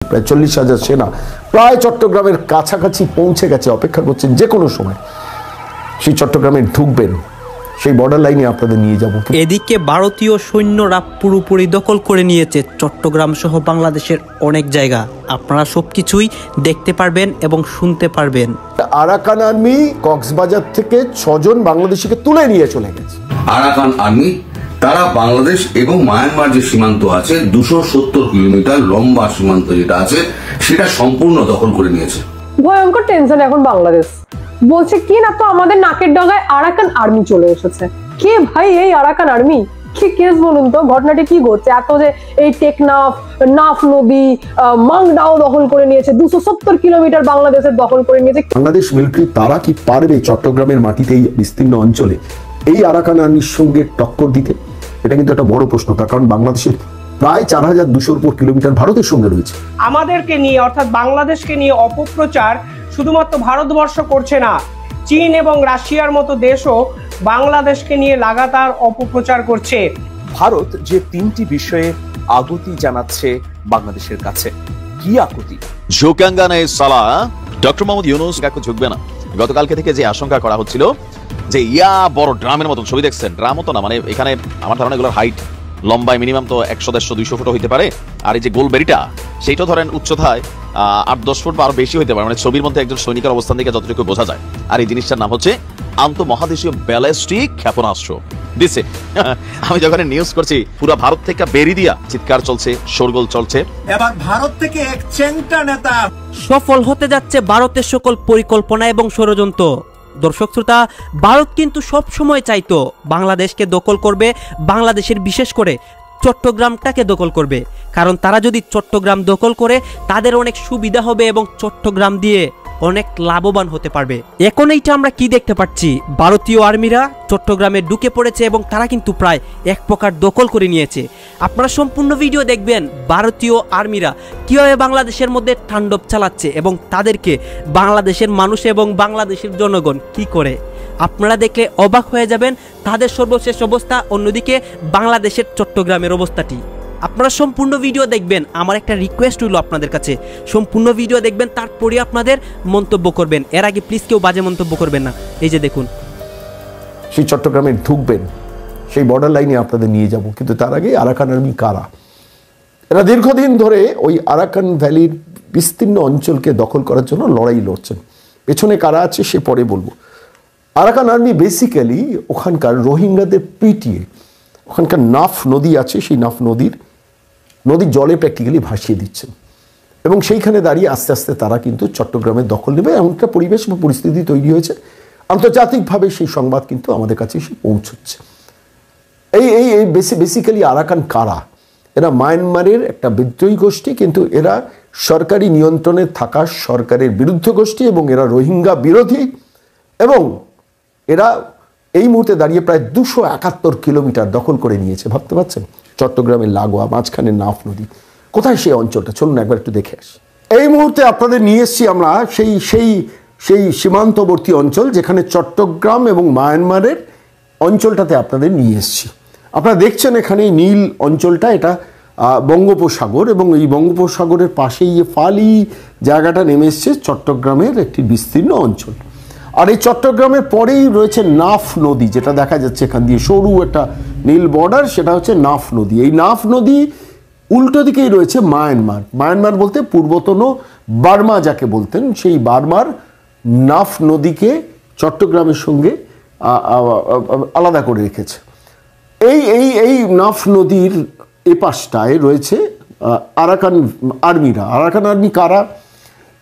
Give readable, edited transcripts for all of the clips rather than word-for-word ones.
প্রায় 40,000 সেনা প্রায় চট্টগ্রামের কাছাকাছি পৌঁছে গেছে, অপেক্ষা করছেন যে কোনো সময় সেই চট্টগ্রামে ঢুকবেন, সেই বর্ডার লাইনে আপনাদের নিয়ে যাব। এদিকে ভারতীয় সৈন্যরা পুরোপুরি দখল করে নিয়েছে চট্টগ্রাম সহ বাংলাদেশের অনেক জায়গা। আপনারা সবকিছুই দেখতে পারবেন এবং শুনতে পারবেন। আরাকান আর্মি কক্সবাজার থেকে 6 জন বাংলাদেশিকে তুলে নিয়ে চলে গেছে। আরাকান আর্মি তারা বাংলাদেশ এবং মায়ানমার যে সীমান্ত আছে 270 কিলোমিটার লম্বা সীমান্ত যেটা আছে সেটা সম্পূর্ণ দখল করে নিয়েছে। ভয়ঙ্কর টেনশন এখন বাংলাদেশ। বলছে কি না তো আমাদের নাকের ডগায় আরাকান আর্মি চলে এসেছে। কে ভাই এই আরাকান আর্মি? কি কেস বলুন তো, ঘটনাটি কি ঘটছে? এত যে এই টেকনাফ, নাফ নদী, মাংদাও দখল করে নিয়েছে, 270 কিলোমিটার বাংলাদেশের দখল করে নিয়েছে। বাংলাদেশ মিলিটারি তারা কি পারবে চট্টগ্রামের মাটিতে এই বিস্তীর্ণ অঞ্চলে এই আরাকান আর্মির সঙ্গে টক্কর দিতে? এটা কিন্তু একটা বড় প্রশ্ন, তার কারণ বাংলাদেশের প্রায় 4200 উপর কিলোমিটার ভারতের সঙ্গে রয়েছে। আমাদেরকে নিয়ে অর্থাৎ বাংলাদেশকে নিয়ে অপপ্রচার শুধুমাত্র ভারতবর্ষ করছে না, চীন এবং রাশিয়ার মতো দেশও বাংলাদেশকে নিয়ে লাগাতার অপপ্রচার করছে। ভারত যে 3টি বিষয়ে আকুতি জানাচ্ছে বাংলাদেশের কাছে। কি আকুতি? ঝুঁকাঙ্গা নেই সালা, ডক্টর মোহাম্মদ ইউনূস কাকু ঝুঁকবে না। গতকালকে থেকে যে আশঙ্কা করা হচ্ছিল যে ইয়া বড় ড্রামের মতন, ছবি দেখছেন, ড্রাম মতো না, মানে এখানে আমার ধারণা এগুলোর হাইট লম্বায় মিনিমাম তো 100-150-200 ফুট হইতে পারে, আর এই যে গোলবেরিটা সেইটা ধরেন উচ্চতায় 8-10 ফুট বা আরো বেশি হইতে পারে, মানে ছবির মধ্যে একজন সৈনিকের অবস্থান থেকে যতটুকু বোঝা যায়। আর এই জিনিসটার নাম হচ্ছে আন্তঃমহাদেশীয় ব্যালিস্টিক ক্ষেপণাস্ত্র দিচ্ছে। আমি যখন নিউজ করছি পুরো ভারত থেকে বেরি দিয়া চিৎকার চলছে, শোরগোল চলছে। এবার ভারত থেকে এক চেংটা নেতা সফল হতে যাচ্ছে ভারতের সকল পরিকল্পনা এবং ষড়যন্ত্র। দর্শক শ্রোতা, ভারত কিন্তু সব সময় চাইতো বাংলাদেশকে দখল করবে, বাংলাদেশের বিশেষ করে চট্টগ্রামটাকে দখল করবে, কারণ তারা যদি চট্টগ্রাম দখল করে তাদের অনেক সুবিধা হবে এবং চট্টগ্রাম দিয়ে অনেক লাভবান হতে পারবে। এখন এইটা আমরা কি দেখতে পাচ্ছি, ভারতীয় আর্মিরা চট্টগ্রামে ঢুকে পড়েছে এবং তারা কিন্তু প্রায় এক প্রকার দখল করে নিয়েছে। আপনারা সম্পূর্ণ ভিডিও দেখবেন ভারতীয় আর্মিরা কিভাবে বাংলাদেশের মধ্যে তাণ্ডব চালাচ্ছে এবং তাদেরকে বাংলাদেশের মানুষ এবং বাংলাদেশের জনগণ কি করে। আপনারা দেখলে অবাক হয়ে যাবেন তাদের সর্বশেষ অবস্থা, অন্যদিকে বাংলাদেশের চট্টগ্রামের অবস্থাটি। আপনারা সম্পূর্ণ ভিডিও দেখবেন। আমার একটা রিকোয়েস্ট হলো আপনাদের কাছে, সম্পূর্ণ ভিডিও দেখবেন, তারপরে আপনাদের মন্তব্য করবেন। এর আগে প্লিজ কেউ বাজে মন্তব্য করবেন না। এই যে দেখুন, সেই চট্টগ্রামে ঢুকবেন, সেই বর্ডার লাইনে আপনাদের নিয়ে যাব। কিন্তু তার আগে আরাকান আর্মি কারা? এরা দীর্ঘদিন ধরে ওই আরাকান ভ্যালির বিস্তীর্ণ অঞ্চলকে দখল করার জন্য লড়াই লড়ছেন। পেছনে কারা আছে সে পরে বলবো। আরাকান আর্মি বেসিক্যালি ওখানকার রোহিঙ্গাদের পিটিয়ে, ওখানকার নাফ নদী আছে, সেই নাফ নদীর জলে প্র্যাকটিক্যালি ভাসিয়ে দিচ্ছেন এবং সেইখানে দাঁড়িয়ে আস্তে আস্তে তারা কিন্তু চট্টগ্রামের দখল নেবে। এমন একটা পরিবেশ বা পরিস্থিতি তৈরি হয়েছে, আন্তর্জাতিকভাবে সেই সংবাদ কিন্তু আমাদের কাছে এসে পৌঁছচ্ছে। এই বেসিক্যালি আরাকান কারা? এরা মায়ানমারের একটা বিদ্রোহী গোষ্ঠী, কিন্তু এরা সরকারি নিয়ন্ত্রণে থাকা সরকারের বিরুদ্ধ গোষ্ঠী এবং এরা রোহিঙ্গা বিরোধী এবং এরা এই মুহূর্তে দাঁড়িয়ে প্রায় 271 কিলোমিটার দখল করে নিয়েছে। ভাবতে পারছেন? চট্টগ্রামের লাগোয়া মাঝখানে নাফ নদী। কোথায় সেই অঞ্চলটা? চলুন একবার একটু দেখে আসি। এই মুহূর্তে আপনাদের নিয়ে এসছি আমরা সেই সীমান্তবর্তী অঞ্চল, যেখানে চট্টগ্রাম এবং মায়ানমারের অঞ্চলটাতে আপনাদের নিয়ে এসছি। আপনারা দেখছেন এখানে নীল অঞ্চলটা, এটা বঙ্গোপসাগর এবং এই বঙ্গোপসাগরের পাশেই যে ফালি জায়গাটা নেমে এসছে চট্টগ্রামের একটি বিস্তীর্ণ অঞ্চল। আর এই চট্টগ্রামের পরেই রয়েছে নাফ নদী, যেটা দেখা যাচ্ছে এখান দিয়ে সরু একটা নীল বর্ডার, সেটা হচ্ছে নাফ নদী। এই নাফ নদী উল্টো দিকেই রয়েছে মায়ানমার। মায়ানমার বলতে পূর্বতন বার্মা যাকে বলতেন, সেই বার্মার নাফ নদীকে চট্টগ্রামের সঙ্গে আলাদা করে রেখেছে। এই নাফ নদীর এপাশটায় রয়েছে আরাকান আর্মিরা। আরাকান আর্মি কারা?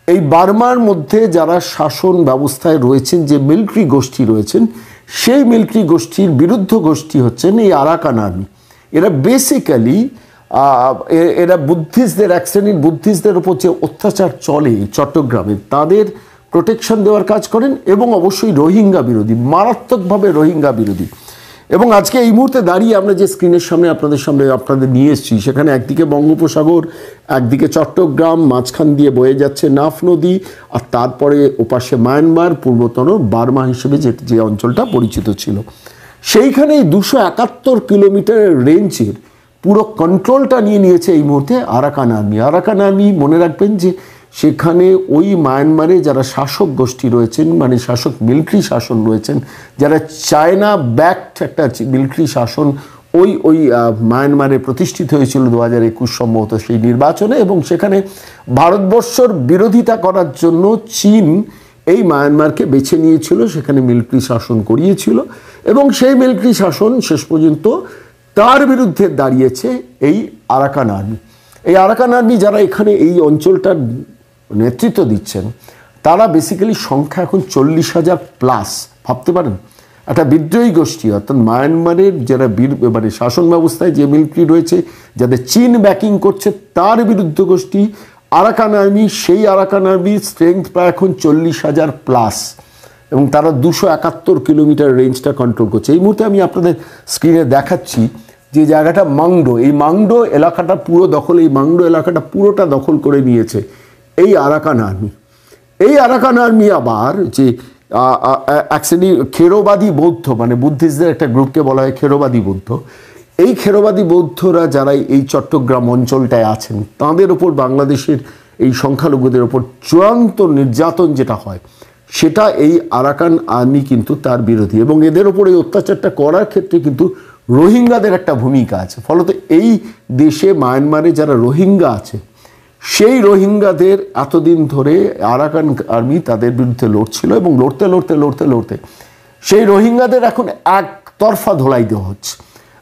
এই বার্মার মধ্যে যারা শাসন ব্যবস্থায় রয়েছেন, যে মিলিটারি গোষ্ঠী রয়েছেন, সেই মিলিটারি গোষ্ঠীর বিরুদ্ধ গোষ্ঠী হচ্ছেন এই আরাকান আর্মি। এরা বেসিক্যালি এরা বুদ্ধিস্টদের, এক শ্রেণীর বুদ্ধিস্টদের উপর যে অত্যাচার চলে চট্টগ্রামে তাদের প্রোটেকশন দেওয়ার কাজ করেন এবং অবশ্যই রোহিঙ্গা বিরোধী, মারাত্মকভাবে রোহিঙ্গা বিরোধী। এবং আজকে এই মুহূর্তে দাঁড়িয়ে আমরা যে স্ক্রিনের সামনে আপনাদের নিয়ে এসেছি, সেখানে একদিকে বঙ্গোপসাগর, একদিকে চট্টগ্রাম, মাঝখান দিয়ে বয়ে যাচ্ছে নাফ নদী, আর তারপরে ওপাশে মায়ানমার, পূর্বতন বার্মা হিসেবে যে অঞ্চলটা পরিচিত ছিল। সেইখানে 271 কিলোমিটারের রেঞ্জের পুরো কন্ট্রোলটা নিয়ে নিয়েছে এই মুহূর্তে আরাকান আর্মি। আরাকান আর্মি মনে রাখবেন যে সেখানে ওই মায়ানমারে যারা শাসক গোষ্ঠী রয়েছেন, মানে শাসক মিলিটারি শাসন রয়েছেন, যারা চায়না ব্যাকড একটা মিলিটারি শাসন ওই মায়ানমারে প্রতিষ্ঠিত হয়েছিল 2021 সম্ভবত সেই নির্বাচনে, এবং সেখানে ভারতবর্ষর বিরোধিতা করার জন্য চীন এই মায়ানমারকে বেছে নিয়েছিল, সেখানে মিলিটারি শাসন করিয়েছিল, এবং সেই মিলিটারি শাসন শেষ পর্যন্ত তার বিরুদ্ধে দাঁড়িয়েছে এই আরাকান আর্মি। এই আরাকান আর্মি যারা এখানে এই অঞ্চলটার নেতৃত্ব দিচ্ছেন, তারা বেসিক্যালি সংখ্যা এখন 40,000 প্লাস। ভাবতে পারেন একটা বিদ্রোহী গোষ্ঠী, অর্থাৎ মায়ানমারের যারা মানে শাসন ব্যবস্থায় যে মিলিটারি রয়েছে, যাদের চীন ব্যাকিং করছে, তার বিরুদ্ধে গোষ্ঠী আরাকান আর্মি। সেই আরাকান আর্মির স্ট্রেংথ প্রায় এখন 40,000 প্লাস, এবং তারা 271 কিলোমিটার রেঞ্জটা কন্ট্রোল করছে। এই মুহূর্তে আমি আপনাদের স্ক্রিনে দেখাচ্ছি যে জায়গাটা মাংডো, এই মাংডো এলাকাটা পুরো দখল, এই মাংডো এলাকাটা পুরোটা দখল করে নিয়েছে এই আরাকান আর্মি। এই আরাকান আর্মি আবার যে অ্যাকচুয়ালি খেরোবাদী বৌদ্ধ, মানে বুদ্ধিস্টদের একটা গ্রুপকে বলা হয় খেরোবাদী বৌদ্ধ। এই খেরোবাদী বৌদ্ধরা যারা এই চট্টগ্রাম অঞ্চলটায় আছেন, তাঁদের ওপর বাংলাদেশের এই সংখ্যালঘুদের ওপর চূড়ান্ত নির্যাতন যেটা হয়, সেটা এই আরাকান আর্মি কিন্তু তার বিরোধী, এবং এদের ওপর এই অত্যাচারটা করার ক্ষেত্রে কিন্তু রোহিঙ্গাদের একটা ভূমিকা আছে। ফলত এই দেশে মায়ানমারে যারা রোহিঙ্গা আছে, সেই রোহিঙ্গাদের এতদিন ধরে আরাকান আর্মি তাদের বিরুদ্ধে লড়ছিল, এবং লড়তে লড়তে লড়তে লড়তে সেই রোহিঙ্গাদের এখন একতরফা ধোলাই দেওয়া হচ্ছে।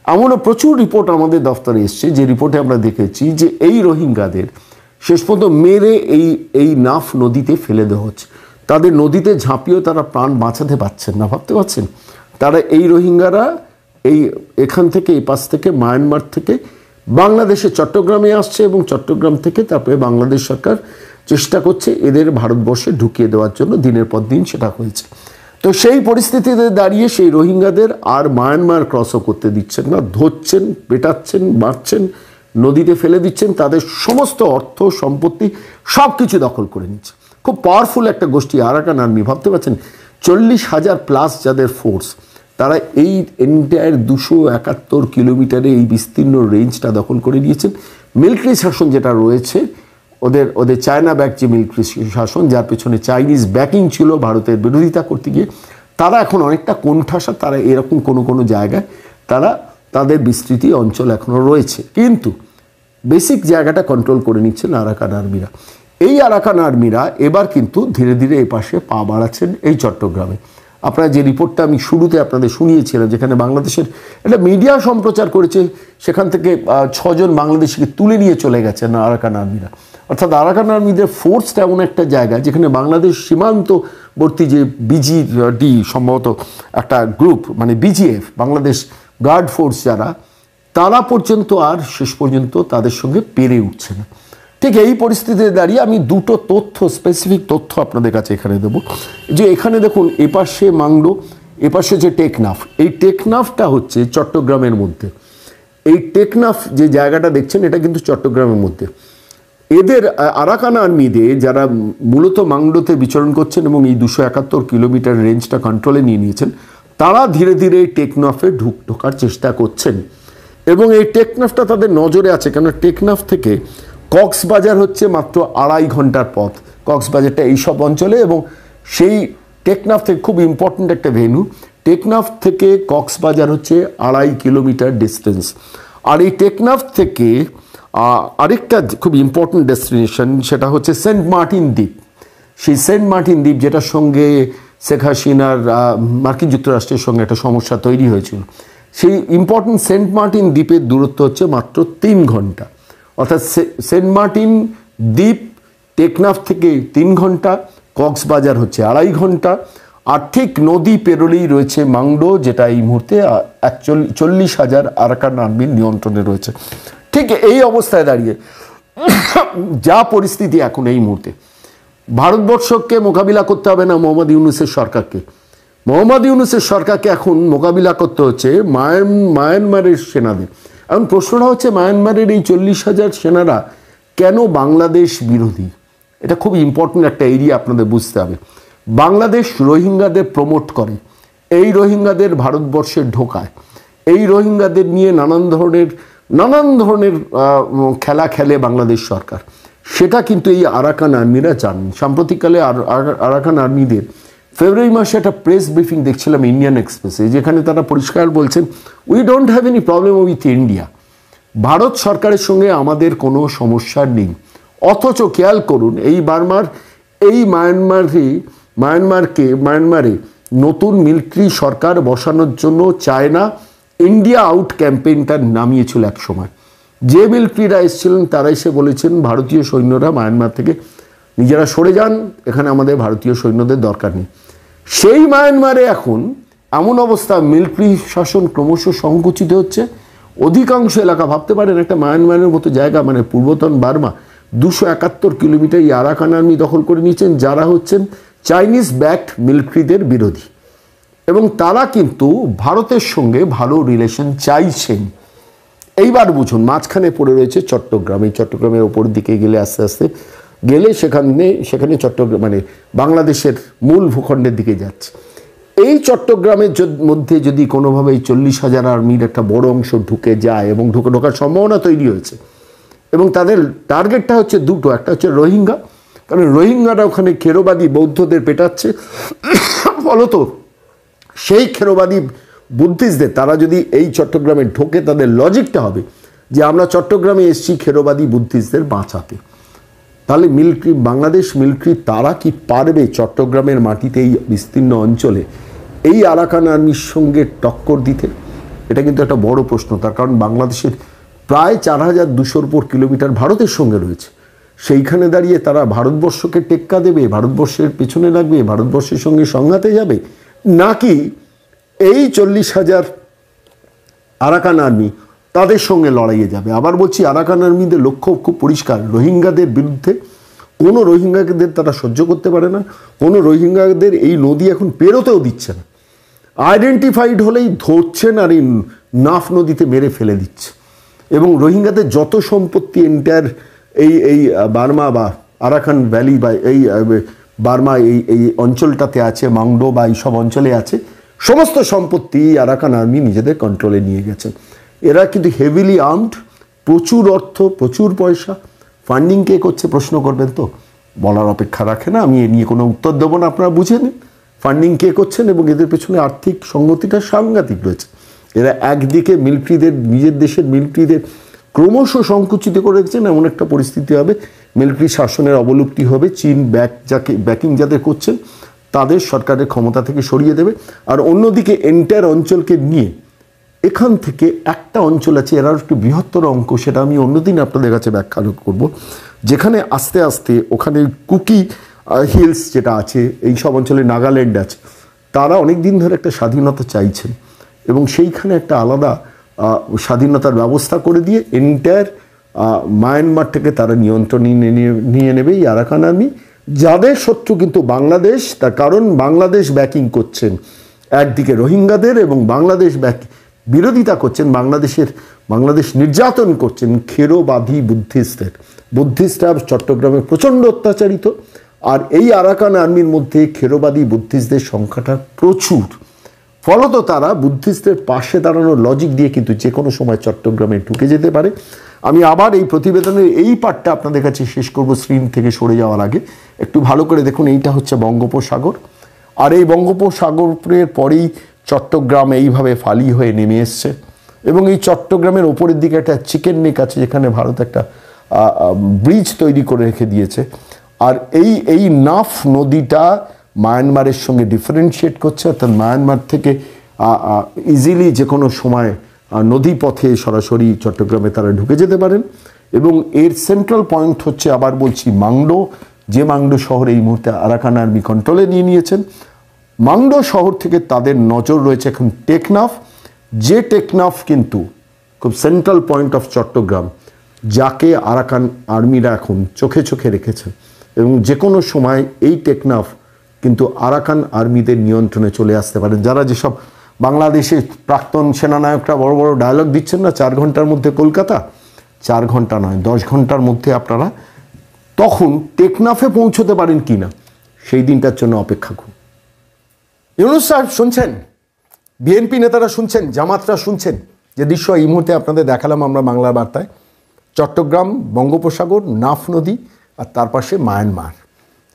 এমনও প্রচুর রিপোর্ট আমাদের দফতরে এসছে, যে রিপোর্টে আমরা দেখেছি যে এই রোহিঙ্গাদের শেষ পর্যন্ত মেরে এই নাফ নদীতে ফেলে দেওয়া হচ্ছে। তাদের নদীতে ঝাঁপিয়েও তারা প্রাণ বাঁচাতে পারছেন না। ভাবতে পারছেন, তারা এই রোহিঙ্গারা এখান থেকে, এই পাশ থেকে, মায়ানমার থেকে বাংলাদেশে চট্টগ্রামে আসছে, এবং চট্টগ্রাম থেকে তারপরে বাংলাদেশ সরকার চেষ্টা করছে এদের ভারতবর্ষে ঢুকিয়ে দেওয়ার জন্য। দিনের পর দিন সেটা হয়েছে। তো সেই পরিস্থিতিতে দাঁড়িয়ে সেই রোহিঙ্গাদের আর মায়ানমার ক্রসও করতে দিচ্ছেন না, ধরছেন, পেটাচ্ছেন, মারছেন, নদীতে ফেলে দিচ্ছেন, তাদের সমস্ত অর্থ সম্পত্তি সব কিছু দখল করে নিচ্ছে। খুব পাওয়ারফুল একটা গোষ্ঠী আরাকান আর্মি। ভাবতে পারছেন 40,000 প্লাস যাদের ফোর্স, তারা এই এন্টায়ার 271 কিলোমিটারে এই বিস্তীর্ণ রেঞ্জটা দখল করে নিয়েছেন। মিলিটারি শাসন যেটা রয়েছে, ওদের চায়না ব্যাক যে মিলিটারি শাসন, যার পেছনে চাইনিজ ব্যাকিং ছিল ভারতের বিরোধিতা করতে গিয়ে, তারা এখন অনেকটা কোণঠাসা। তারা এরকম কোনো জায়গায় তারা তাদের বিস্তৃতি অঞ্চল এখনও রয়েছে, কিন্তু বেসিক জায়গাটা কন্ট্রোল করে নিচ্ছেন আরাকান আর্মিরা। এই আরাকান আর্মিরা এবার কিন্তু ধীরে ধীরে এই পাশে পা বাড়াচ্ছেন এই চট্টগ্রামে। আপনারা যে রিপোর্টটা আমি শুরুতে আপনাদের শুনিয়েছিলাম, যেখানে বাংলাদেশের একটা মিডিয়া সম্প্রচার করেছে, সেখান থেকে 6 জন বাংলাদেশিকে তুলে নিয়ে চলে গেছেন আরাকান আর্মিরা। অর্থাৎ আরাকান আর্মিদের ফোর্সটা এমন একটা জায়গা যেখানে বাংলাদেশ সীমান্তবর্তী যে বিজিডি সম্ভবত একটা গ্রুপ, মানে বিজিএফ, বাংলাদেশ গার্ড ফোর্স যারা, তারা পর্যন্ত আর শেষ পর্যন্ত তাদের সঙ্গে পেরে উঠছে না। ঠিক এই পরিস্থিতিতে দাঁড়িয়ে আমি দুটো স্পেসিফিক তথ্য আপনাদের কাছে এখানে দেবো। যে এখানে দেখুন, এপাশে মাংডো, এপাশে যে টেকনাফ, এই টেকনাফটা হচ্ছে চট্টগ্রামের মধ্যে। এই টেকনাফ যে জায়গাটা দেখছেন, এটা কিন্তু চট্টগ্রামের মধ্যে। এদের আরাকান আর্মিদের যারা মূলত মাংডোতে বিচরণ করছেন এবং এই 271 কিলোমিটার রেঞ্জটা কন্ট্রোলে নিয়ে নিয়েছেন, তারা ধীরে ধীরে এই টেকনাফে ঢোকার চেষ্টা করছেন, এবং এই টেকনাফটা তাদের নজরে আছে। কেন, টেকনাফ থেকে কক্সবাজার হচ্ছে মাত্র 2.5 ঘন্টার পথ। কক্সবাজারটা এইসব অঞ্চলে, এবং সেই টেকনাফ থেকে খুব ইম্পর্ট্যান্ট একটা ভেন্যু। টেকনাফ থেকে কক্সবাজার হচ্ছে 2.5 কিলোমিটার ডিস্টেন্স। আর এই টেকনাফ থেকে আরেকটা খুব ইম্পর্ট্যান্ট ডেস্টিনেশন, সেটা হচ্ছে সেন্ট মার্টিন দ্বীপ। সেই সেন্ট মার্টিন দ্বীপ, যেটার সঙ্গে শেখ হাসিনার মার্কিন যুক্তরাষ্ট্রের সঙ্গে একটা সমস্যা তৈরি হয়েছিল, সেই ইম্পর্ট্যান্ট সেন্ট মার্টিন দ্বীপের দূরত্ব হচ্ছে মাত্র 3 ঘন্টা। অর্থাৎ সেন্ট মার্টিন দ্বীপ টেকনাফ থেকে 3 ঘন্টা, কক্সবাজার হচ্ছে 2.5 ঘন্টা, আর ঠিক নদী পেরোলেই রয়েছে মাংডো, যেটা এই মুহূর্তে 40,000 আরাকান আর্মির নিয়ন্ত্রণে রয়েছে। ঠিক এই অবস্থায় দাঁড়িয়ে যা পরিস্থিতি এখন এই মুহূর্তে, ভারতবর্ষকে মোকাবিলা করতে হবে না মোহাম্মদ ইউনূসের সরকারকে। মোহাম্মদ ইউনূসের সরকারকে এখন মোকাবিলা করতে হচ্ছে মায়ানমারের সেনাদের। এখন প্রশ্নটা হচ্ছে, মায়ানমারের এই 40,000 সেনারা কেন বাংলাদেশ বিরোধী? এটা খুব ইম্পর্ট্যান্ট একটা এরিয়া, আপনাদের বুঝতে হবে। বাংলাদেশ রোহিঙ্গাদের প্রমোট করে, এই রোহিঙ্গাদের ভারতবর্ষে ঢোকায়, এই রোহিঙ্গাদের নিয়ে নানান ধরনের নানান ধরনের খেলা খেলে বাংলাদেশ সরকার, সেটা কিন্তু এই আরাকান আর্মিরা জানেন। সাম্প্রতিককালে আরাকান আর্মিদের ফেব্রুয়ারি মাসে একটা প্রেস ব্রিফিং দেখছিলাম ইন্ডিয়ান এক্সপ্রেসে, যেখানে তারা পরিষ্কার বলছেন we don't have any problem with India, Bharat সরকারের সঙ্গে আমাদের কোনো সমস্যা নেই। অথচ খেয়াল করুন, এই মায়ানমারে নতুন মিলিটারি সরকার বসানোর জন্য চায় না ইন্ডিয়া আউট ক্যাম্পেইনটা নামিয়েছিল এক সময়। যে মিলিটারিরা এসেছিলেন তারা এসে বলেছেন ভারতীয় সৈন্যরা মায়ানমার থেকে নিজেরা সরে যান, এখানে আমাদের ভারতীয় সৈন্যদের দরকার নেই। সেই মায়ানমারে এখন এমন অবস্থা, মিলিটারি শাসন ক্রমশ সংকুচিত হচ্ছে। অধিকাংশ এলাকা, ভাবতে পারেন একটা মায়ানমারের মতো জায়গা, মানে পূর্বতন বার্মা, 271 কিলোমিটার এই আরাকান আর্মি দখল করে নিয়েছেন, যারা হচ্ছেন চাইনিজ ব্যাকড মিলিটারিদের বিরোধী, এবং তারা কিন্তু ভারতের সঙ্গে ভালো রিলেশন চাইছেন। এইবার বুঝুন, মাঝখানে পড়ে রয়েছে চট্টগ্রাম। এই চট্টগ্রামের ওপর দিকে গেলে আস্তে আস্তে গেলে সেখানে চট্টগ্রাম মানে বাংলাদেশের মূল ভূখণ্ডের দিকে যাচ্ছে। এই চট্টগ্রামের মধ্যে যদি কোনোভাবে এই 40,000 আর্মির একটা বড় অংশ ঢুকে যায়, এবং ঢোকার সম্ভাবনা তৈরি হয়েছে, এবং তাদের টার্গেটটা হচ্ছে দুটো, একটা হচ্ছে রোহিঙ্গা, কারণ রোহিঙ্গারা ওখানে খেরোবাদী বৌদ্ধদের পেটাচ্ছে, ফলত সেই খেরোবাদী বুদ্ধিস্টদের তারা যদি এই চট্টগ্রামে ঢোকে, তাদের লজিকটা হবে যে আমরা চট্টগ্রামে এসেছি খেরোবাদী বুদ্ধিস্টদের বাঁচাতে। তাহলে বাংলাদেশ মিলিটারি তারা কি পারবে চট্টগ্রামের মাটিতে এই বিস্তীর্ণ অঞ্চলে এই আরাকান আর্মির সঙ্গে টক্কর দিতে? এটা কিন্তু একটা বড় প্রশ্ন। তার কারণ বাংলাদেশের প্রায় 4,200 উপর কিলোমিটার ভারতের সঙ্গে রয়েছে। সেইখানে দাঁড়িয়ে তারা ভারতবর্ষকে টেক্কা দেবে, ভারতবর্ষের পেছনে লাগবে, ভারতবর্ষের সঙ্গে সংঘাতে যাবে, নাকি এই 40,000 আরাকান আর্মি তাদের সঙ্গে লড়াইয়ে যাবে? আবার বলছি, আরাকান আর্মিদের লক্ষ্য খুব পরিষ্কার, রোহিঙ্গাদের বিরুদ্ধে। কোনো রোহিঙ্গাদের তারা সহ্য করতে পারে না, কোনো রোহিঙ্গাদের এই নদী এখন পেরোতেও দিচ্ছে না। আইডেন্টিফাইড হলেই ধরছেন আর এই নাফ নদীতে মেরে ফেলে দিচ্ছে। এবং রোহিঙ্গাদের যত সম্পত্তি এন্টায়ার এই বার্মা বা আরাকান ভ্যালি বা এই বার্মা এই অঞ্চলটাতে আছে, মাংডো বা এইসব অঞ্চলে আছে, সমস্ত সম্পত্তি আরাকান আর্মি নিজেদের কন্ট্রোলে নিয়ে গেছে। এরা কিন্তু হেভিলি আর্মড, প্রচুর অর্থ, প্রচুর পয়সা। ফান্ডিং কে করছে প্রশ্ন করবেন তো? বলার অপেক্ষা রাখে না, আমি এ নিয়ে কোনো উত্তর দেবো না, আপনারা বুঝে নিন ফান্ডিং কে করছেন। এবং এদের পেছনে আর্থিক সংগতিটা সাংঘাতিক রয়েছে। এরা একদিকে মিলিটারিদের, নিজের দেশের মিলিটারিদের ক্রমশ সংকুচিত করে রেখেছেন, এমন একটা পরিস্থিতি হবে, মিলিটারি শাসনের অবলুপ্তি হবে, চীন ব্যাকিং যাদের করছেন তাদের সরকারের ক্ষমতা থেকে সরিয়ে দেবে। আর অন্যদিকে এন্টায়ার অঞ্চলকে নিয়ে, এখান থেকে একটা অঞ্চল আছে, এরা একটু বৃহত্তর অঙ্ক, সেটা আমি অন্যদিন আপনাদের কাছে ব্যাখ্যা করব, যেখানে আস্তে আস্তে ওখানে কুকি হিলস যেটা আছে, এই সব অঞ্চলে নাগাল্যান্ড আছে, তারা অনেক দিন ধরে একটা স্বাধীনতা চাইছেন, এবং সেইখানে একটা আলাদা স্বাধীনতার ব্যবস্থা করে দিয়ে এন্টায়ার মায়ানমারটাকে তারা নিয়ন্ত্রণে নিয়ে নেবে এই আরাকান আর্মি, যাদের শত্রু কিন্তু বাংলাদেশ। তার কারণ বাংলাদেশ ব্যাকিং করছেন একদিকে রোহিঙ্গাদের, এবং বাংলাদেশ বিরোধিতা করছেন, বাংলাদেশ নির্যাতন করছেন খেরোবাদী বুদ্ধিস্টরা চট্টগ্রামে প্রচণ্ড অত্যাচারিত। আর এই আরাকান আর্মির মধ্যে খেরোবাদী বুদ্ধিস্টদের সংখ্যাটা প্রচুর, ফলত তারা বুদ্ধিস্টদের পাশে দাঁড়ানোর লজিক দিয়ে কিন্তু যে কোনো সময় চট্টগ্রামে ঢুকে যেতে পারে। আমি আবার এই প্রতিবেদনের এই পার্টটা আপনাদের কাছে শেষ করব স্ক্রিন থেকে সরে যাওয়ার আগে। একটু ভালো করে দেখুন, এইটা হচ্ছে বঙ্গোপসাগর, আর এই বঙ্গোপসাগরের পরেই চট্টগ্রাম এইভাবে ফালি হয়ে নেমে এসছে, এবং এই চট্টগ্রামের ওপরের দিকে একটা চিকেন নেক আছে, যেখানে ভারত একটা ব্রিজ তৈরি করে রেখে দিয়েছে। আর এই নাফ নদীটা মায়ানমারের সঙ্গে ডিফারেন্সিয়েট করছে, অর্থাৎ মায়ানমার থেকে ইজিলি যে কোনো সময় নদী পথে সরাসরি চট্টগ্রামে তারা ঢুকে যেতে পারেন। এবং এর সেন্ট্রাল পয়েন্ট হচ্ছে, আবার বলছি, মাংডো, যে মাংডো শহর এই মুহূর্তে আরাকান আর্মি কন্ট্রোলে নিয়ে নিয়েছেন। মাংডো শহর থেকে তাদের নজর রয়েছে এখন টেকনাফ, যে টেকনাফ কিন্তু খুব সেন্ট্রাল পয়েন্ট অফ চট্টগ্রাম, যাকে আরাকান আর্মিরা এখন চোখে চোখে রেখেছে, এবং যে কোনো সময় এই টেকনাফ কিন্তু আরাকান আর্মিদের নিয়ন্ত্রণে চলে আসতে পারেন। যারা যেসব বাংলাদেশের প্রাক্তন সেনানায়করা বড় বড় ডায়লগ দিচ্ছেন না, 4 ঘন্টার মধ্যে কলকাতা, 4 ঘন্টা নয় 10 ঘন্টার মধ্যে আপনারা তখন টেকনাফে পৌঁছতে পারেন কিনা, সেই দিনটার জন্য অপেক্ষা করুন। ইউনূস সাহেব শুনছেন, বিএনপি নেতারা শুনছেন, জামাতরা শুনছেন, যে দৃশ্য এই মুহূর্তে আপনাদের দেখালাম আমরা বাংলা বার্তায়, চট্টগ্রাম, বঙ্গোপসাগর, নাফ নদী, আর তার পাশে মায়ানমার।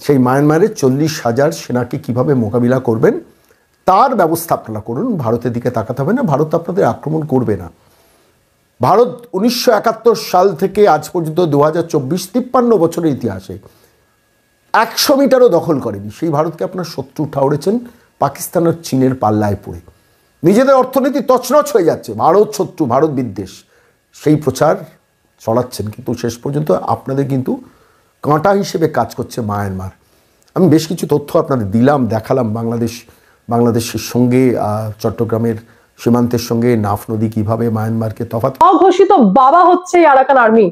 সেই মায়ানমারের 40,000 সেনাকে কিভাবে মোকাবিলা করবেন তার ব্যবস্থা আপনারা করুন। ভারতের দিকে তাকাতে হবে না, ভারত আপনাদের আক্রমণ করবে না। ভারত 1971 সাল থেকে আজ পর্যন্ত 2024 53 বছরের ইতিহাসে 100 মিটারও দখল করেনি। সেই ভারতকে আপনার শত্রু ঠাউরেছেন পাকিস্তান আর চীনের পাল্লায় পড়ে। নিজেদের অর্থনীতি তছনছ হয়ে যাচ্ছে, ভারত শত্রু, ভারত বিদ্বেষ, সেই প্রচার চড়াচ্ছেন, কিন্তু শেষ পর্যন্ত আপনাদের কিন্তু কাঁটা হিসেবে কাজ করছে মায়ানমার। আমি বেশ কিছু তথ্য আপনাদের দিলাম, দেখালাম বাংলাদেশের সঙ্গে চট্টগ্রামের সীমান্তের সঙ্গে নাফ নদী কিভাবে মায়ানমারকে তফাৎ। অঘোষিত বাবা হচ্ছে আরাকান আর্মি।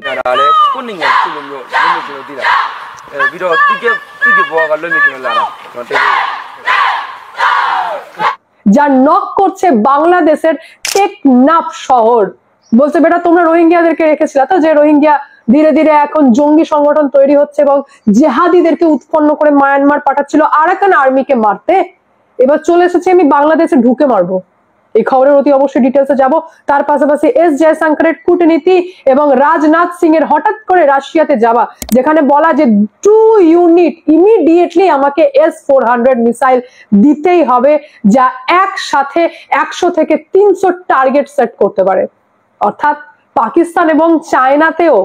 যা নক করছে বাংলাদেশের টেকনাফ শহর। বলছে বেটা তোমরা রোহিঙ্গিয়াদেরকে রেখেছিল তো, যে রোহিঙ্গিয়া ধীরে ধীরে এখন জঙ্গি সংগঠন তৈরি হচ্ছে এবং জেহাদিদেরকে উৎপন্ন করে মায়ানমার পাঠাচ্ছিল আরাকান আর্মিকে মারতে। এবার চলে এসেছে আমি বাংলাদেশে ঢুকে মারবো। এই খবরের অতি অবশ্যই ডিটেলসে যাব। তার পাশাপাশি এস জয়শঙ্করের কূটনীতি এবং রাজনাথ সিং এর হঠাৎ করে রাশিয়াতে যাওয়া, যেখানে বলা যে 2 ইউনিট ইমিডিয়েটলি আমাকে S-400 মিসাইল দিতেই হবে, যা একসাথে 100 থেকে 300 টার্গেট সেট করতে পারে। অর্থাৎ পাকিস্তান এবং চায়নাতেও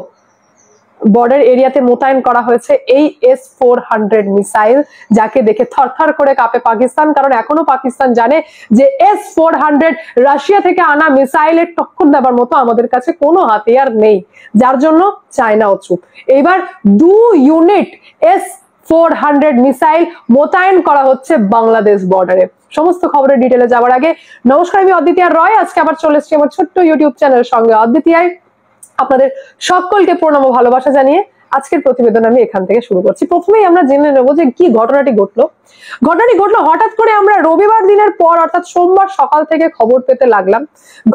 বর্ডার এরিয়াতে মোতায়েন করা হয়েছে এই S-400 মিসাইল, যাকে দেখে থরথর করে কাঁপে পাকিস্তান। কারণ এখনো পাকিস্তান জানে যে S-400 রাশিয়া থেকে আনা মিসাইলের টক্কর দেবার মতো আমাদের কাছে কোনো হাতিয়ার নেই, যার জন্য চায়নাও চুপ। এইবার 2 ইউনিট S-400 মিসাইল মোতায়েন করা হচ্ছে বাংলাদেশ বর্ডারে। সমস্ত খবরের ডিটেলে যাওয়ার আগে নমস্কার, আমি অদ্বিতীয়া রয়। আজকে আবার চলে এসেছি আমার ছোট্ট ইউটিউব চ্যানেলের সঙ্গে অদ্বিতীয়ায়। আপনাদের সকলকে প্রণাম ও ভালোবাসা জানিয়ে আজকের প্রতিবেদন আমি এখান থেকে শুরু করছি। প্রথমেই আমরা জেনে নেব যে কি ঘটনাটি ঘটলো। হঠাৎ করে আমরা রবিবার দিনের পর অর্থাৎ সোমবার সকাল থেকে খবর পেতে লাগলাম।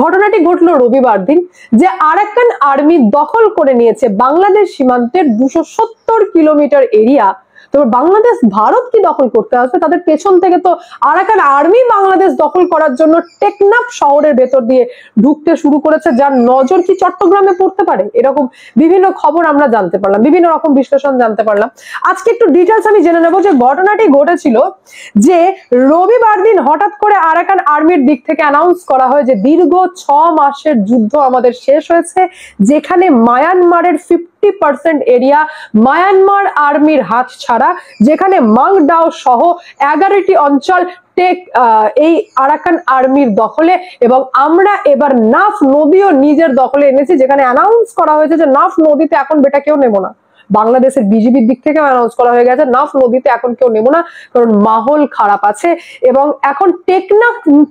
ঘটনাটি ঘটলো রবিবার দিন, যে আরাকান আর্মি দখল করে নিয়েছে বাংলাদেশ সীমান্তের 270 কিলোমিটার এরিয়া। তবে বাংলাদেশ ভারত কি দখল করতে আসবে, তাদের পেছন থেকে তো আরাকান আর্মি বাংলাদেশ দখল করার জন্য টেকনাফ শহরের ভেতর দিয়ে ঢুকতে শুরু করেছে, যার নজর কি চট্টগ্রামে পড়তে পারে। এরকম বিভিন্ন খবর আমরা জানতে পারলাম, বিভিন্ন রকম বিশ্লেষণ জানতে পারলাম। আজকে একটু ডিটেলস আমি জেনে নেব যে ঘটনাটি ঘটেছিল যে রবিবার দিন হঠাৎ করে আরাকান আর্মির দিক থেকে অ্যানাউন্স করা হয় যে দীর্ঘ 6 মাসের যুদ্ধ আমাদের শেষ হয়েছে, যেখানে মায়ানমারের 50% এরিয়া মায়ানমার আর্মির হাত ছাড়া, যেখানে মাংডাও সহ 11টি অঞ্চল এই আরাকান আর্মির দখলে, এবং আমরা এবার নাফ নদীও নিজের দখলে এনেছি, যেখানে অ্যানাউন্স করা হয়েছে যে নাফ নদীতে এখন বেটা কেউ নেব না। বাংলাদেশের বিজিবির দিক থেকে অ্যানাউন্স করা হয়ে গেছে নাফ নদীতে এখন কেউ নেব না, কারণ মাহল খারাপ আছে। এবং এখন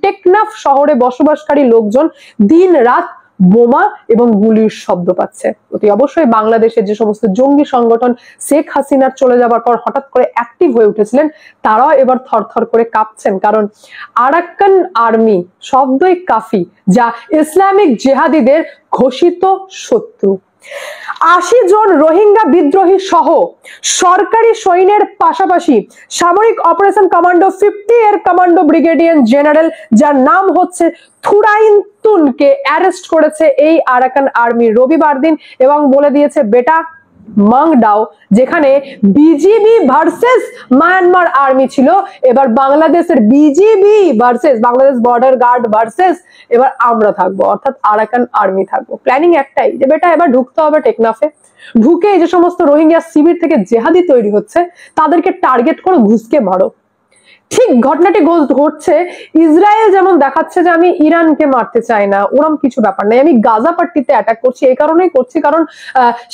টেকনাফ শহরে বসবাসকারী লোকজন দিন রাত বোমা এবং গুলির শব্দ পাচ্ছে। অতি অবশ্যই বাংলাদেশের যে সমস্ত জঙ্গি সংগঠন শেখ হাসিনার চলে যাবার পর হঠাৎ করে অ্যাক্টিভ হয়ে উঠেছিলেন, তারাও এবার থরথর করে কাঁপছেন। কারণ আরাকান আর্মি শব্দই কাফি, যা ইসলামিক জেহাদিদের ঘোষিত শত্রু। 80 জন রোহিঙ্গা বিদ্রোহী সহ সরকারি সৈন্যের পাশাপাশি সামরিক অপারেশন কমান্ডো 50 এর কমান্ডো ব্রিগেডিয়ার জেনারেল, যার নাম হচ্ছে থুরাইনতুনকে অ্যারেস্ট করেছে এই আরাকান আর্মি রবিবার দিন, এবং বলে দিয়েছে বেটা মাংডাও, যেখানে বিজিবি ভার্সেস মায়ানমার আর্মি ছিল, এবার বাংলাদেশের BGB versus Bangladesh border guard versus এবার আমরা থাকবো, অর্থাৎ আরাকান আর্মি থাকবো। প্ল্যানিং একটাই যে বেটা এবার ঢুকতে হবে টেকনাফে, ঢুকে এই যে সমস্ত রোহিঙ্গা শিবির থেকে জেহাদি তৈরি হচ্ছে তাদেরকে টার্গেট করে ঘুষকে মারো। ঠিক ঘটনাটি ঘটছে ইসরায়েল যেমন দেখাচ্ছে যে আমি ইরানকে মারতে চাই না, ওরম কিছু ব্যাপার নাই, আমি গাজা পাট্টিতে অ্যাটাক করছি, এই কারণেই করছি কারণ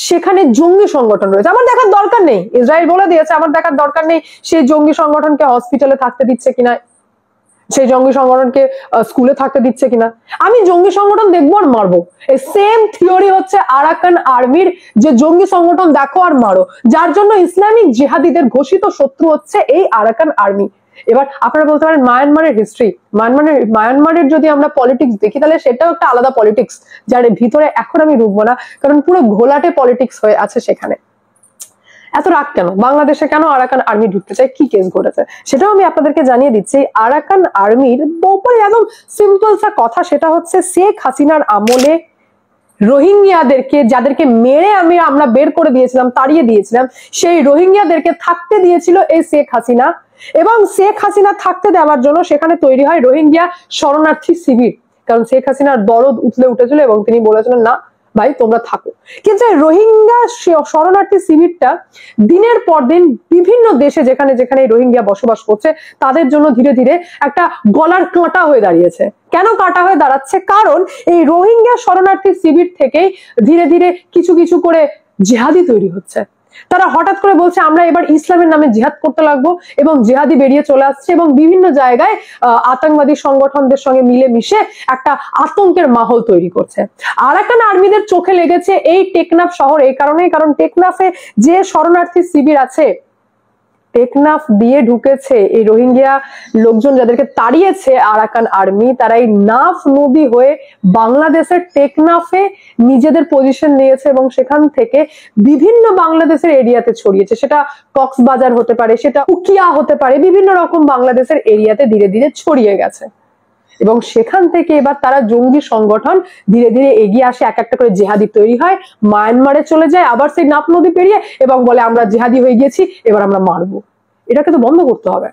সেখানে জঙ্গি সংগঠন রয়েছে, আমার দেখার দরকার নেই। ইসরায়েল বলে দিয়েছে আমার দেখার দরকার নেই সেই জঙ্গি সংগঠনকে হসপিটালে থাকতে দিচ্ছে কিনা, সেই জঙ্গি সংগঠনকে স্কুলে থাকতে দিচ্ছে কিনা, আমি জঙ্গি সংগঠন দেখবো আর মারবো। এই সেম থিওরি হচ্ছে আরাকান আর্মির, যে জঙ্গি সংগঠন দেখো আর মারো, যার জন্য ইসলামিক জিহাদিদের ঘোষিত শত্রু হচ্ছে এই আরাকান আর্মি। এবার আপনারা বলতে পারেন মায়ানমারের হিস্ট্রি, মায়ানমারের যদি আমরা পলিটিক্স দেখি তাহলে সেটাও একটা আলাদা পলিটিক্স, যার ভিতরে এখন আমি ঢুকবো না, কারণ পুরো ঘোলাটে পলিটিক্স হয়ে আছে সেখানে। এত রাগ কেন? বাংলাদেশে কেন আরাকান আর্মি ঢুকতে চায়? কি কেস ঘটেছে সেটাও আমি আপনাদেরকে জানিয়ে দিচ্ছি। আরাকান আর্মির উপরে একদম সিম্পল সা কথা, সেটা হচ্ছে শেখ হাসিনার আমলে রোহিঙ্গিয়াদেরকে, যাদেরকে মেরে আমরা বের করে দিয়েছিলাম, তাড়িয়ে দিয়েছিলাম, সেই রোহিঙ্গিয়াদেরকে থাকতে দিয়েছিল এই শেখ হাসিনা। এবং শেখ হাসিনা থাকতে দেওয়ার জন্য সেখানে তৈরি হয় রোহিঙ্গিয়া শরণার্থী শিবির। কারণ শেখ হাসিনার দরদ উঠলে উঠেছিল এবং তিনি বলেছিলেন না ভাই তোমরা থাকো। কিন্তু রোহিঙ্গা শরণার্থী শিবিরটা দিনের পর দিন বিভিন্ন দেশে যেখানে যেখানে রোহিঙ্গা বসবাস করছে তাদের জন্য ধীরে ধীরে একটা গলার কাঁটা হয়ে দাঁড়িয়েছে। কেন কাঁটা হয়ে দাঁড়াচ্ছে? কারণ এই রোহিঙ্গা শরণার্থী শিবির থেকেই ধীরে ধীরে কিছু কিছু করে জিহাদি তৈরি হচ্ছে। তারা হঠাৎ করে বলছে আমরা এবার ইসলামের নামে জিহাদ করতে লাগবো এবং জিহাদি বেরিয়ে চলে আসছে এবং বিভিন্ন জায়গায় আতঙ্কবাদী সংগঠনদের সঙ্গে মিলে মিশে একটা আতঙ্কের মাহল তৈরি করছে। আরাকান আর্মিদের চোখে লেগেছে এই টেকনাফ শহর এই কারণেই, কারণ টেকনাফে যে শরণার্থী শিবির আছে, টেকনাফ দিয়ে ঢুকেছে এই রোহিঙ্গিয়া লোকজন যাদেরকে তাড়িয়েছে আরাকান আর্মি, তারা এই নাফ নদী হয়ে বাংলাদেশের টেকনাফে নিজেদের পজিশন নিয়েছে এবং সেখান থেকে বিভিন্ন বাংলাদেশের এরিয়াতে ছড়িয়েছে। সেটা কক্সবাজার হতে পারে, সেটা উকিয়া হতে পারে, বিভিন্ন রকম বাংলাদেশের এরিয়াতে ধীরে ধীরে ছড়িয়ে গেছে এবং সেখান থেকে এবার তারা জঙ্গি সংগঠন ধীরে ধীরে এগিয়ে আসে, এক একটা করে জেহাদি তৈরি হয়, মায়ানমারে চলে যায়, আবার সেই নাফ নদী পেরিয়ে এবং বলে আমরা জেহাদি হয়ে গিয়েছি, এবার আমরা মারবো। এটাকে তো বন্ধ করতে হবে।